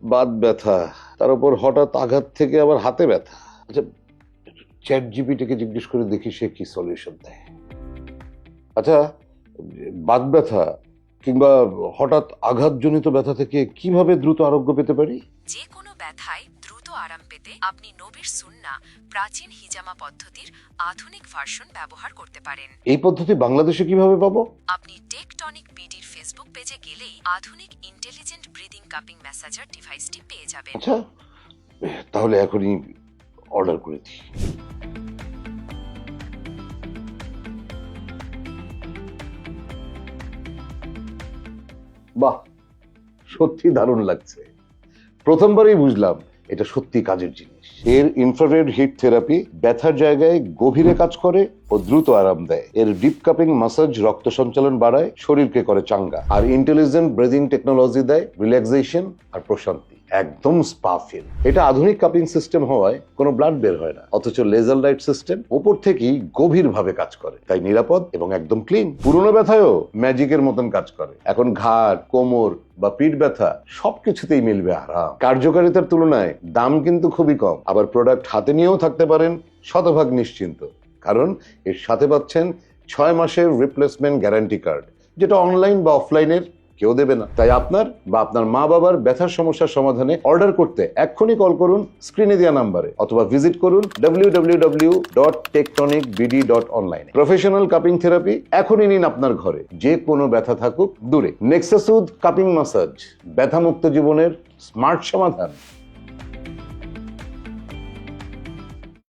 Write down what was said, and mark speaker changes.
Speaker 1: বাত ব্যথা, তার উপর হঠাৎ আঘাত থেকে আবার হাতে ব্যথা। আচ্ছা, চ্যাট জিপিটিকে জিজ্ঞেস করে দেখি সে কি সলিউশন দেয়। আচ্ছা, বাত ব্যথা কিংবা হঠাৎ আঘাতজনিত ব্যথা থেকে কিভাবে দ্রুত আরোগ্য পেতে পারি?
Speaker 2: যে কোনো ব্যথায় দ্রুত আরাম পেতে আপনি নবীর সুন্নাহ প্রাচীন হিজামা পদ্ধতির আধুনিক ভার্সন ব্যবহার করতে পারেন।
Speaker 1: এই পদ্ধতি বাংলাদেশে কিভাবে পাবো?
Speaker 2: আপনি টেকটনিক বিডির ফেসবুক পেজে গেলেই আধুনিক ইন্টেলিজেন্ট ব্রিদিং কাপিং ম্যাসাজার ডিভাইসটি পেয়ে যাবেন।
Speaker 1: আচ্ছা, তাহলে এখনই অর্ডার করে দিই। বাহ, সত্যি দারুণ লাগছে। প্রথমবারই বুঝলাম এটা সত্যি কাজের জিনিস। এর ইনফ্রারেড হিট থেরাপি ব্যথার জায়গায় গভীরে কাজ করে ও দ্রুত আরাম দেয়। এর ডিপ কাপিং মাসাজ রক্ত সঞ্চালন বাড়ায়, শরীরকে করে চাঙ্গা। আর ইন্টেলিজেন্ট ব্রিদিং টেকনোলজি দেয় রিল্যাক্সেশন আর প্রশান্তি। একদম স্পা ফিল। এটা আধুনিক কাপিং সিস্টেম হওয়ায় কোনো ব্লাড বের হয় না, অথচ লেজার লাইট সিস্টেম উপর থেকেই গভীর ভাবে কাজ করে, তাই নিরাপদ এবং একদম ক্লিন। পুরোনো ব্যথায়ও ম্যাজিকের মতন কাজ করে। এখন ঘাড়, কোমর বা পিঠ ব্যথা সবকিছুতেই মিলবে আরাম। কার্যকারিতার তুলনায় দাম কিন্তু খুবই কম। আবার প্রোডাক্ট হাতে নিয়েও থাকতে পারেন শতভাগ নিশ্চিন্ত, কারণ এর সাথে পাচ্ছেন 6 মাসের রিপ্লেসমেন্ট গ্যারান্টি কার্ড, যেটা অনলাইন বা অফলাইনের কেউ দেবে না। তাই আপনার বা আপনার মা বাবার ব্যথার সমস্যার সমাধানে অর্ডার করতে এক্ষুনি কল করুন স্ক্রিনে দেওয়া নাম্বারে, অথবা ভিজিট করুন www.tektonicbd.online। প্রফেশনাল কাপিং থেরাপি এখনই নিন আপনার ঘরে, যে কোনো ব্যথা থাকুক দূরে। নেক্সাসুদ কাপিং মাসাজ, ব্যথামুক্ত জীবনের স্মার্ট সমাধান।